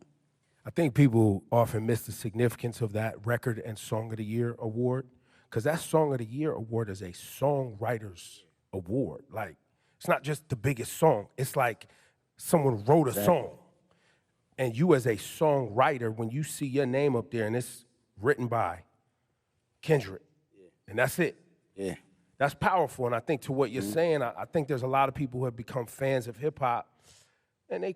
A: I think people often miss the significance of that Record and Song of the Year award, because that Song of the Year award is a songwriter's award. Like, it's not just the biggest song. It's like someone wrote a song. And you as a songwriter, when you see your name up there and it's written by Kendrick, and that's it.
L: Yeah.
A: That's powerful. And I think to what you're saying, I think there's a lot of people who have become fans of hip hop, and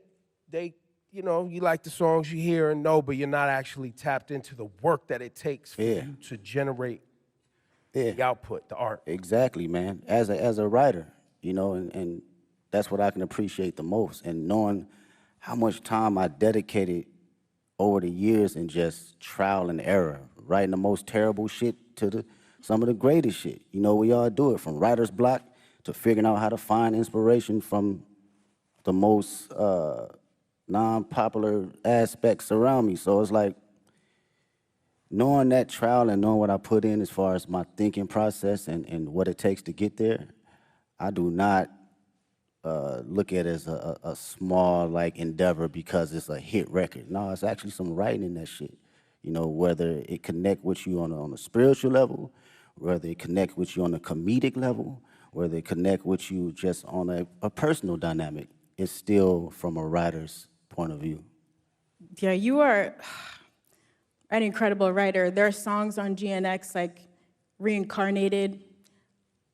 A: they you know, you like the songs you hear and know, but you're not actually tapped into the work that it takes for you to generate the output, the art.
L: Exactly, man. As a writer, you know, and that's what I can appreciate the most. And knowing how much time I dedicated over the years in just trial and error, writing the most terrible shit to some of the greatest shit. You know, we all do it, from writer's block to figuring out how to find inspiration from the most non-popular aspects around me. So it's like, knowing that trial and knowing what I put in as far as my thinking process and what it takes to get there, I do not look at it as a small like endeavor because it's a hit record. No, it's actually some writing in that shit. You know, whether it connect with you on a spiritual level, whether it connect with you on a comedic level, whether it connect with you just on a personal dynamic, it's still from a writer's point of view.
B: Yeah, you are an incredible writer. There are songs on GNX like Reincarnated.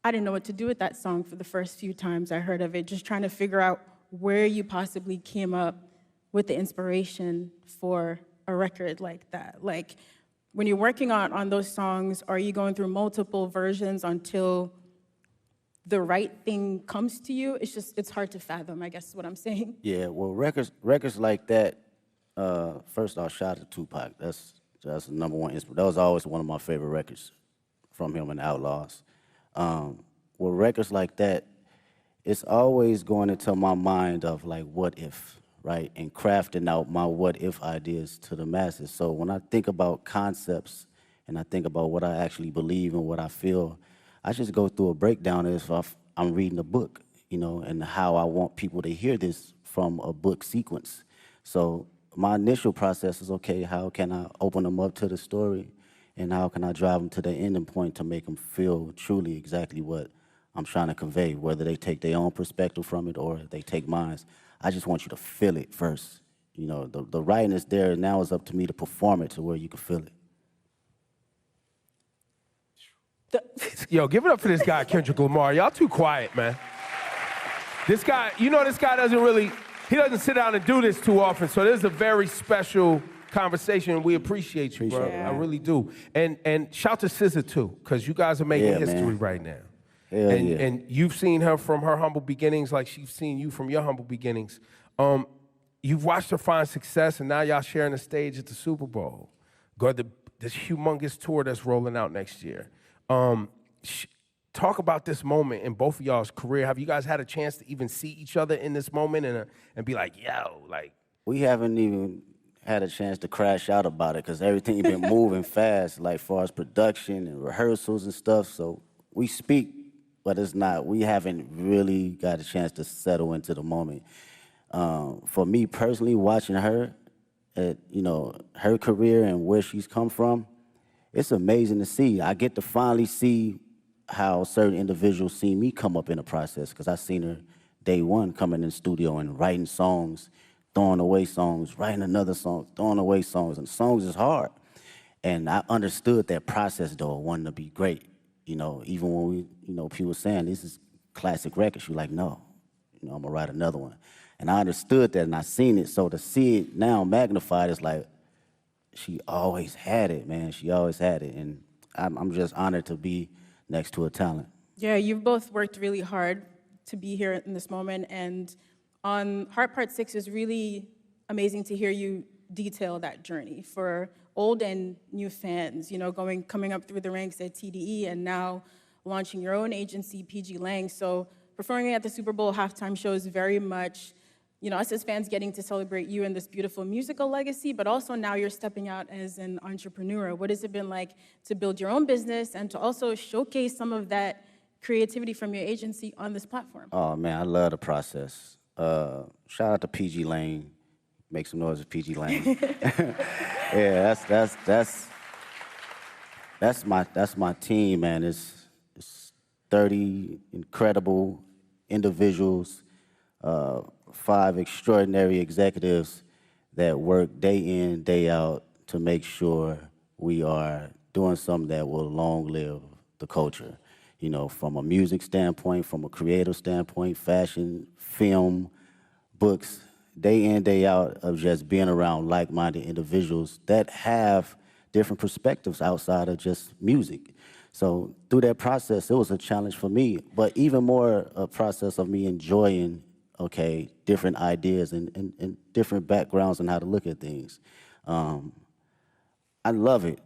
B: I didn't know what to do with that song for the first few times I heard of it, just trying to figure out where you possibly came up with the inspiration for a record like that. Like, when you're working on those songs, are you going through multiple versions until the right thing comes to you? It's hard to fathom, I guess is what I'm saying.
L: Yeah, well, records like that, first off, shout out to Tupac. That's the number one inspiration. That was always one of my favorite records from him and the Outlaws. With records like that, it's always going into my mind of like, what if, right? And crafting out my what if ideas to the masses. So when I think about concepts and I think about what I actually believe and what I feel, I just go through a breakdown as if I'm reading a book, you know, and how I want people to hear this from a book sequence. So my initial process is, okay, how can I open them up to the story, and how can I drive them to the ending point to make them feel truly exactly what I'm trying to convey, whether they take their own perspective from it or they take mine. I just want you to feel it first. You know, the writing is there, and now it's up to me to perform it to where you can feel it.
A: Yo, give it up for this guy, Kendrick Lamar. Y'all too quiet, man. This guy, you know, this guy he doesn't sit down and do this too often, so this is a very special conversation. We appreciate you, bro. I really do. And shout to SZA, too, because you guys are making history right now.
L: Hell yeah.
A: And you've seen her from her humble beginnings like she's seen you from your humble beginnings. You've watched her find success, and now y'all sharing the stage at the Super Bowl. This humongous tour that's rolling out next year. Talk about this moment in both of y'all's career. Have you guys had a chance to even see each other in this moment and be like, yo, like?
L: We haven't even had a chance to crash out about it because everything been moving fast, like far as production and rehearsals and stuff. So we speak, but we haven't really got a chance to settle into the moment. For me personally, watching her, her career and where she's come from, it's amazing to see. I get to finally see how certain individuals see me come up in the process, because I seen her day one coming in the studio and writing songs, throwing away songs, writing another song, throwing away songs, and songs is hard. And I understood that process, though, wanting to be great. You know, even when people saying, this is classic record, she was like, no, I'm gonna write another one. And I understood that, and I seen it, so to see it now magnified, it's like, she always had it, man. She always had it, and I'm just honored to be next to a talent.
B: Yeah, you've both worked really hard to be here in this moment, and on Heart Part 6 is really amazing to hear you detail that journey for old and new fans, coming up through the ranks at TDE and now launching your own agency, PG Lang. So performing at the Super Bowl halftime show is very much, us as fans getting to celebrate you and this beautiful musical legacy, but also now you're stepping out as an entrepreneur. What has it been like to build your own business and to also showcase some of that creativity from your agency on this platform?
L: Oh, man, I love the process. Shout out to PG Lang. Make some noise with PG Lang. Yeah, that's my team, man. It's 30 incredible individuals, 5 extraordinary executives that work day in, day out to make sure we are doing something that will long live the culture. From a music standpoint, from a creative standpoint, fashion, film, books, day in, day out of just being around like-minded individuals that have different perspectives outside of just music. So through that process, it was a challenge for me, but even more a process of me enjoying, different ideas and different backgrounds on how to look at things. I love it.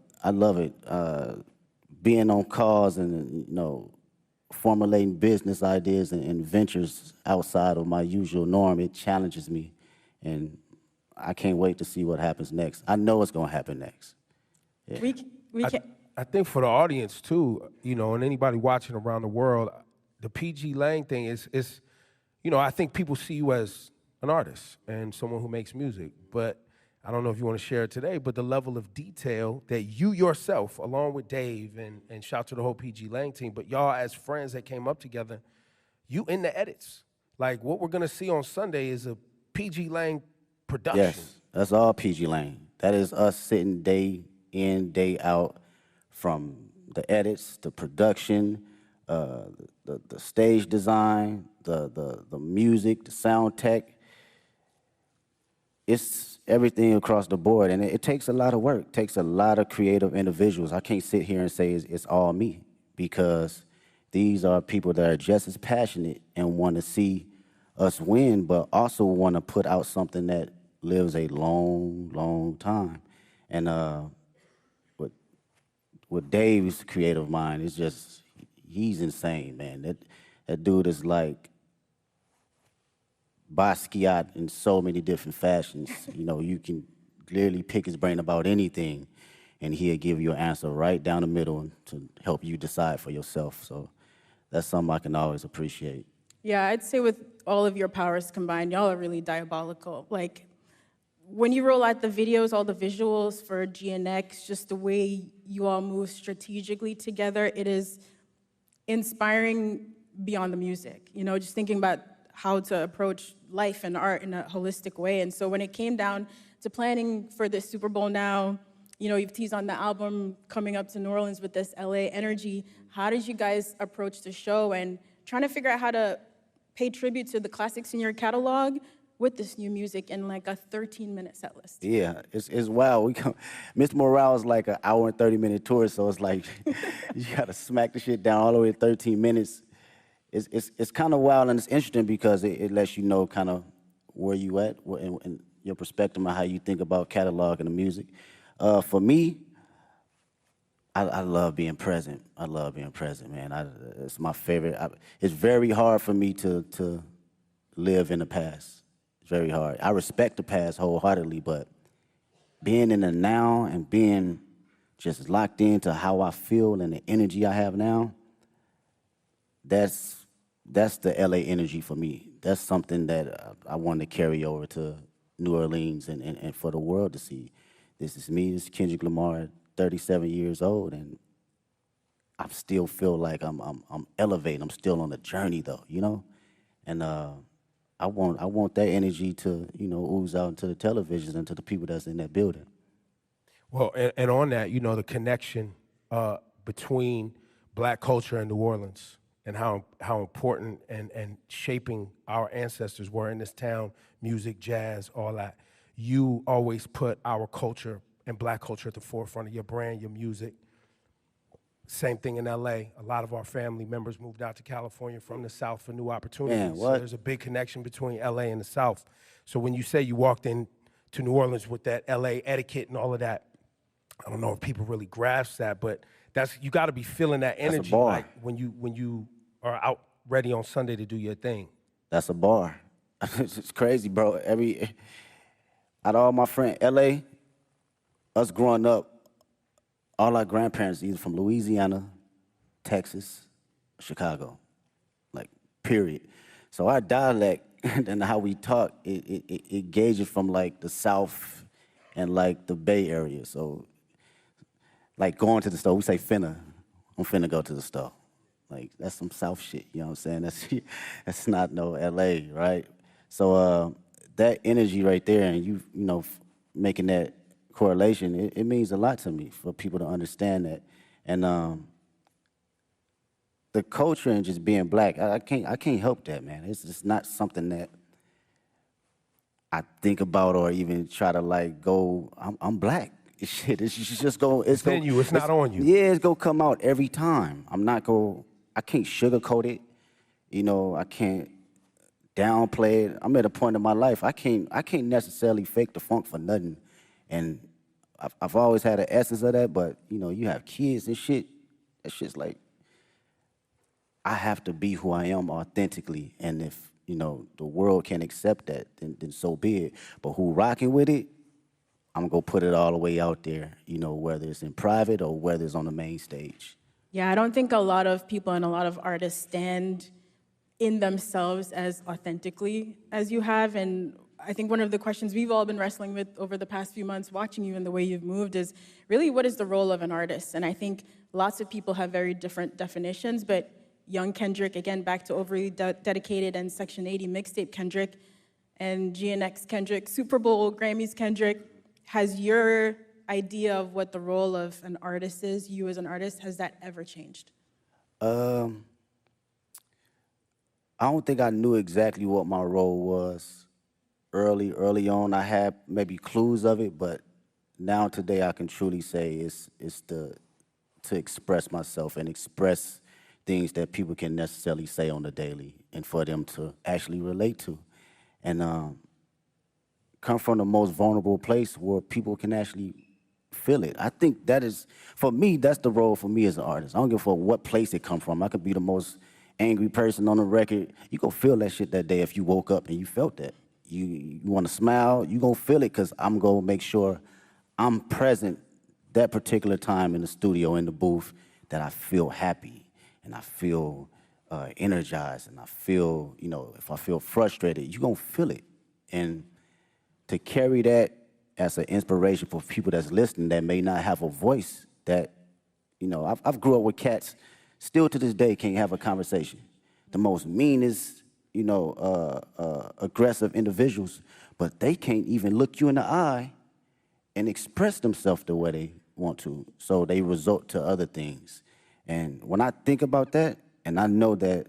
L: Being on calls and, formulating business ideas and ventures outside of my usual norm, it challenges me. And I can't wait to see what happens next. I know it's going to happen next. Yeah.
A: I think for the audience, too, and anybody watching around the world, the PG Lang thing is I think people see you as an artist and someone who makes music. But I don't know if you want to share it today, but the level of detail that you yourself, along with Dave, and shout to the whole PG Lang team, but y'all as friends that came up together, you in the edits. Like, what we're going to see on Sunday is a PG Lang production.
L: Yes, that's all PG Lang. That is us sitting day in, day out, from the edits, the production, the stage design, the music, the sound tech. It's everything across the board, and it takes a lot of work. It takes a lot of creative individuals. I can't sit here and say it's all me, because these are people that are just as passionate and want to see us win, but also want to put out something that lives a long, long time. And with Dave's creative mind, it's just, he's insane, man. That dude is like Basquiat in so many different fashions. You can clearly pick his brain about anything, and he'll give you an answer right down the middle to help you decide for yourself. So that's something I can always appreciate.
B: Yeah, I'd say with all of your powers combined, y'all are really diabolical. Like, when you roll out the videos, all the visuals for GNX, just the way you all move strategically together, it is inspiring beyond the music, you know, just thinking about how to approach life and art in a holistic way. And so when it came down to planning for this Super Bowl now, you know, you've teased on the album coming up to New Orleans with this LA energy. How did you guys approach the show and trying to figure out how to pay tribute to the classics in your catalog with this new music in like a 13-minute set list?
L: Yeah, it's wild. Mr. Morale's like an hour and 30-minute tour, so it's like you gotta smack the shit down all the way to 13 minutes. It's kind of wild, and it's interesting because it lets you know kind of where you at and your perspective on how you think about catalog and the music. For me, I love being present. I love being present, man. It's my favorite. It's very hard for me to live in the past. It's very hard. I respect the past wholeheartedly, but being in the now and being just locked into how I feel and the energy I have now, that's the LA energy for me. That's something that I want to carry over to New Orleans and for the world to see. This is me, this is Kendrick Lamar, 37 years old, and I still feel like I'm elevating. I'm still on the journey though, you know? And I want that energy to, you know, ooze out into the televisions and to the people that's in that building.
A: Well, and on that, you know, the connection between Black culture and New Orleans and how important and shaping our ancestors were in this town, music, jazz, all that. You always put our culture and Black culture at the forefront of your brand, your music. Same thing in LA. A lot of our family members moved out to California from the South for new opportunities.
L: Man,
A: so
L: what?
A: there's a big connection between LA and the South. So when you say you walked in to New Orleans with that LA etiquette and all of that, I don't know if people really grasp that, but you got to be feeling that energy.
L: That's a bar.
A: Like when you are out ready on Sunday to do your thing.
L: That's a bar. It's crazy, bro. Out of all my friends, LA, us growing up, all our grandparents either from Louisiana, Texas, Chicago, like, period. So our dialect and how we talk, it gauges from like the South and like the Bay Area. So like going to the store, we say finna. I'm finna go to the store. Like that's some South shit, you know what I'm saying? That's not no LA, right? So that energy right there and you know, making that correlation, it means a lot to me for people to understand that. And the culture and just being Black, I can't help that, man. It's just not something that I think about or even try to like go, I'm Black. Shit, it's just go. It's
A: in you, it's not on you.
L: Yeah, it's gonna come out every time. I can't sugarcoat it. You know, I can't downplay it. I'm at a point in my life, I can't necessarily fake the funk for nothing. And I've always had an essence of that, but you know, you have kids and shit. That shit's like, I have to be who I am authentically. And if, you know, the world can't accept that, then so be it. But who rocking with it, I'm gonna put it all the way out there, you know, whether it's in private or whether it's on the main stage.
B: Yeah, I don't think a lot of people and a lot of artists stand in themselves as authentically as you have. And I think one of the questions we've all been wrestling with over the past few months, watching you and the way you've moved, is really what is the role of an artist? And I think lots of people have very different definitions, but young Kendrick, again, back to overly dedicated and Section 80 mixtape Kendrick, and GNX Kendrick, Super Bowl, Grammys Kendrick, has your idea of what the role of an artist is, you as an artist, has that ever changed?
L: I don't think I knew exactly what my role was early on. I had maybe clues of it, but now today I can truly say it's to express myself and express things that people can necessarily say on the daily and for them to actually relate to. And come from the most vulnerable place where people can actually feel it. I think that is, for me, that's the role for me as an artist. I don't give a fuck what place it come from. I could be the most angry person on the record. You gonna feel that shit that day if you woke up and you felt that. You wanna smile, you gonna feel it because I'm gonna make sure I'm present that particular time in the studio, in the booth, that I feel happy and I feel energized and I feel, you know, if I feel frustrated, you gonna feel it. And to carry that as an inspiration for people that's listening that may not have a voice, that, you know, I've grew up with cats, still to this day can't have a conversation. the most meanest, aggressive individuals, but they can't even look you in the eye and express themselves the way they want to. So they resort to other things. And when I think about that, and I know that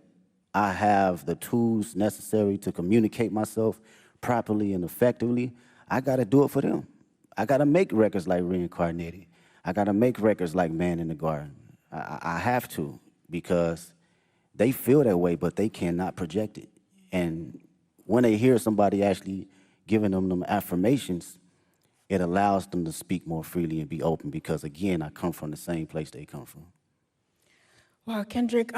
L: I have the tools necessary to communicate myself properly and effectively, I gotta do it for them. I gotta make records like Reincarnated. I gotta make records like Man in the Garden. I have to, because they feel that way, but they cannot project it. And when they hear somebody actually giving them affirmations, it allows them to speak more freely and be open, because again, I come from the same place they come from.
B: Wow, Kendrick,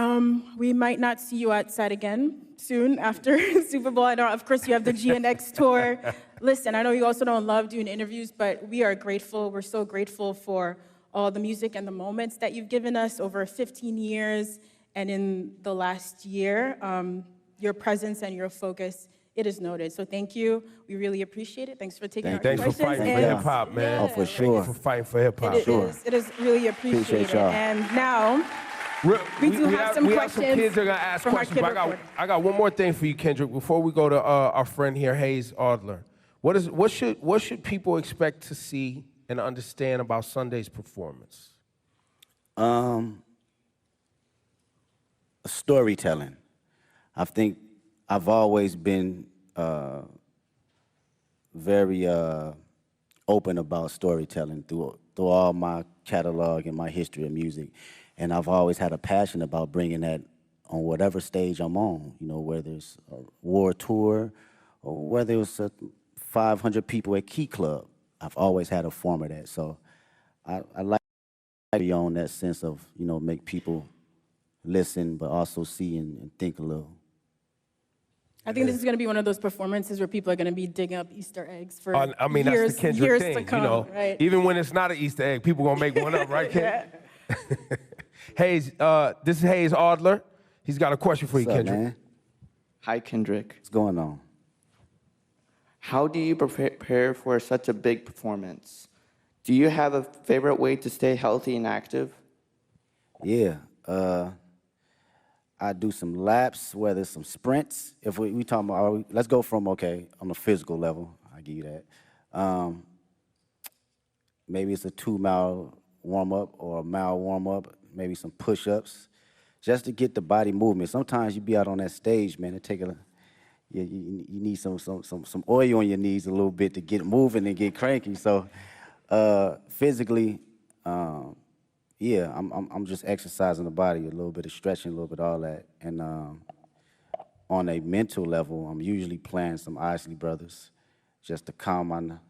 B: we might not see you outside again soon after Super Bowl. I know, of course, you have the GNX tour. Listen, I know you also don't love doing interviews, but we are grateful. We're so grateful for all the music and the moments that you've given us over 15 years. And in the last year, your presence and your focus, it is noted. So thank you. We really appreciate it. Thanks for taking our questions.
A: Thanks for fighting for hip-hop, man.
L: Oh, for sure.
A: Thank you for fighting for hip-hop.
B: It is really appreciated. And now, we do have some questions.
A: Some kids are going to ask questions, but I got one more thing for you, Kendrick, before we go to our friend here, Hayes Adler. What should people expect to see and understand about Sunday's performance?
L: Storytelling. I think I've always been very open about storytelling through all my catalog and my history of music. And I've always had a passion about bringing that on whatever stage I'm on, whether it's a war tour or whether it's 500 people at Key Club. I've always had a form of that. So I like to be on that sense of, make people listen, but also see and think a little.
B: I think this is going to be one of those performances where people are going to be digging up Easter eggs for
A: that's the Kendrick
B: years
A: thing,
B: to come. Right?
A: Even when it's not an Easter egg, people going to make one up, right, Ken? Hayes, this is Hayes Adler. He's got a question for you, Kendrick.
L: Man?
J: Hi, Kendrick.
L: What's going on?
J: How do you prepare for such a big performance? Do you have a favorite way to stay healthy and active?
L: Yeah. I do some laps, whether it's some sprints. If we talking about, let's go from, on the physical level, I'll give you that. Maybe it's a 2-mile warm-up or a mile warm-up, maybe some push-ups, just to get the body movement. Sometimes you be out on that stage, man, you need some oil on your knees a little bit to get moving and get cranky. So physically, yeah, I'm just exercising the body, a little bit of stretching, a little bit of all that. And on a mental level, I'm usually playing some Isley Brothers just to calm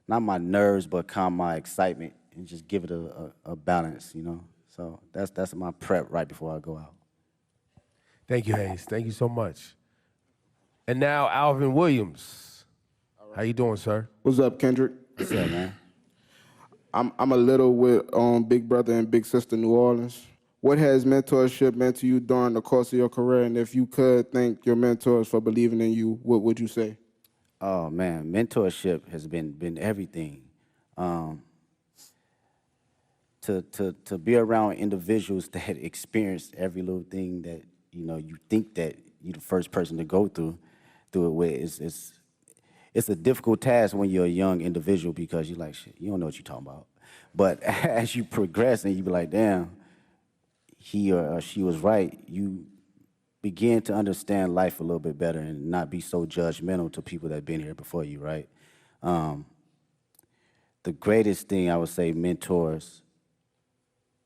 L: not my nerves, but calm my excitement and just give it a balance, So that's my prep right before I go out.
A: Thank you, Hayes. Thank you so much. And now, Alvin Williams. Right. How you doing, sir?
K: What's up, Kendrick?
L: What's up, man?
K: I'm a little with Big Brother and Big Sister New Orleans. What has mentorship meant to you during the course of your career? And if you could thank your mentors for believing in you, what would you say?
L: Oh, man, mentorship has been everything. To be around individuals that experience every little thing that, you think that you're the first person to go through it with, it's a difficult task when you're a young individual, because you're like, shit, you don't know what you're talking about. But as you progress and you be like, damn, he or she was right, you begin to understand life a little bit better and not be so judgmental to people that have been here before you, right? The greatest thing I would say mentors,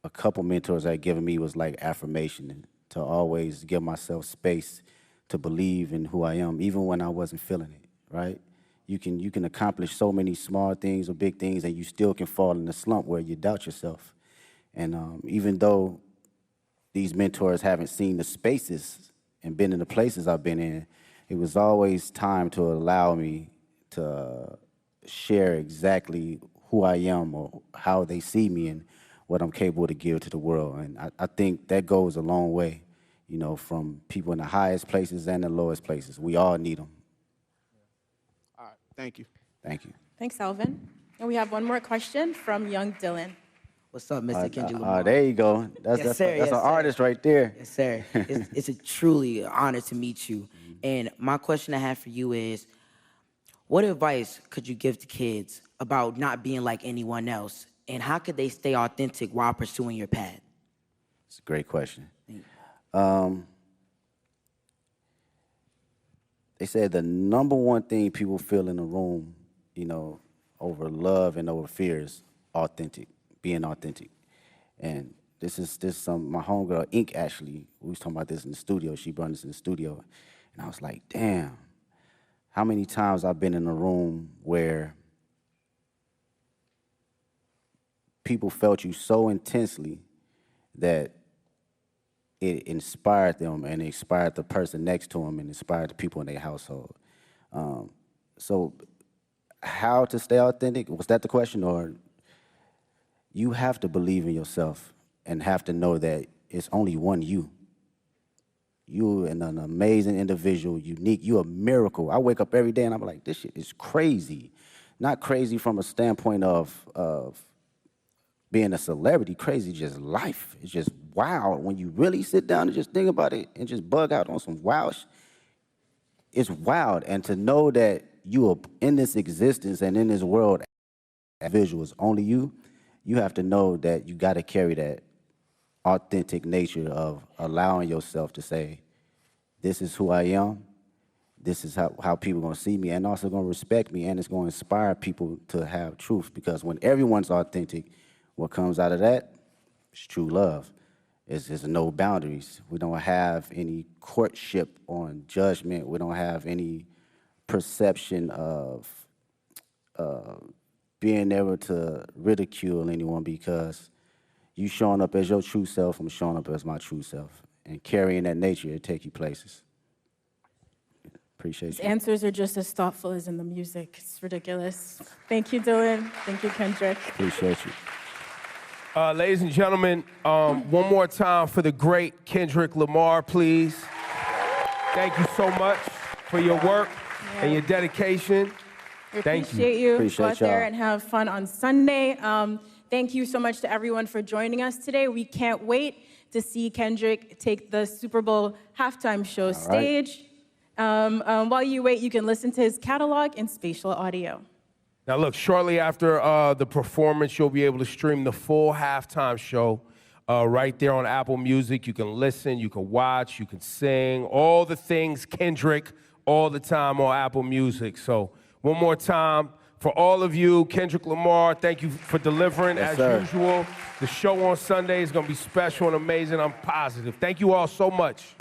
L: a couple mentors that given me was like affirmation, and to always give myself space to believe in who I am, even when I wasn't feeling it, right? You can accomplish so many small things or big things, and you still can fall in a slump where you doubt yourself. And even though these mentors haven't seen the spaces and been in the places I've been in, it was always time to allow me to share exactly who I am or how they see me and what I'm capable to give to the world. And I think that goes a long way, from people in the highest places and the lowest places. We all need them.
K: All right, thank you.
L: Thank you.
B: Thanks, Alvin. And we have one more question from young Dylan.
E: What's up, Mr. Kendrick Lamar?
L: There you go. That's an artist right there.
E: Yes, sir. It's a truly honor to meet you. And my question I have for you is, what advice could you give to kids about not being like anyone else? And how could they stay authentic while pursuing your path?
L: It's a great question. They said the number one thing people feel in the room, you know, over love and over fear is being authentic. And this is my homegirl, Ink, actually, we was talking about this in the studio. She brought this in the studio. And I was like, damn, how many times I've been in a room where people felt you so intensely that it inspired them and it inspired the person next to them and inspired the people in their household. So how to stay authentic? Was that the question? Or you have to believe in yourself and have to know that it's only one you. You're an amazing individual, unique. You're a miracle. I wake up every day and I'm like, this shit is crazy. Not crazy from a standpoint of being a celebrity, crazy just life. It's just wild. When you really sit down and just think about it and just bug out on some wild shit, it's wild. And to know that you are in this existence and in this world, visual is only you, you have to know that you got to carry that authentic nature of allowing yourself to say, this is who I am, this is how people are going to see me, and also going to respect me, and it's going to inspire people to have truth. Because when everyone's authentic, what comes out of that is true love. There's no boundaries. We don't have any courtship on judgment. We don't have any perception of being able to ridicule anyone, because you showing up as your true self, I'm showing up as my true self. And carrying that nature, it'll take you places. Appreciate
B: His
L: you.
B: answers are just as thoughtful as in the music. It's ridiculous. Thank you, Dylan. Thank you, Kendrick.
L: Appreciate you.
A: Ladies and gentlemen, one more time for the great Kendrick Lamar, please. Thank you so much for your work and your dedication. Thank you.
B: Appreciate you.
L: Appreciate
B: Go out there
L: y'all.
B: and have fun on Sunday. Thank you so much to everyone for joining us today. We can't wait to see Kendrick take the Super Bowl halftime show stage. While you wait, you can listen to his catalog in spatial audio.
A: Now look, shortly after the performance, you'll be able to stream the full halftime show right there on Apple Music. You can listen, you can watch, you can sing, all the things Kendrick all the time on Apple Music. So one more time, for all of you, Kendrick Lamar, thank you for delivering as usual. The show on Sunday is going to be special and amazing, I'm positive. Thank you all so much.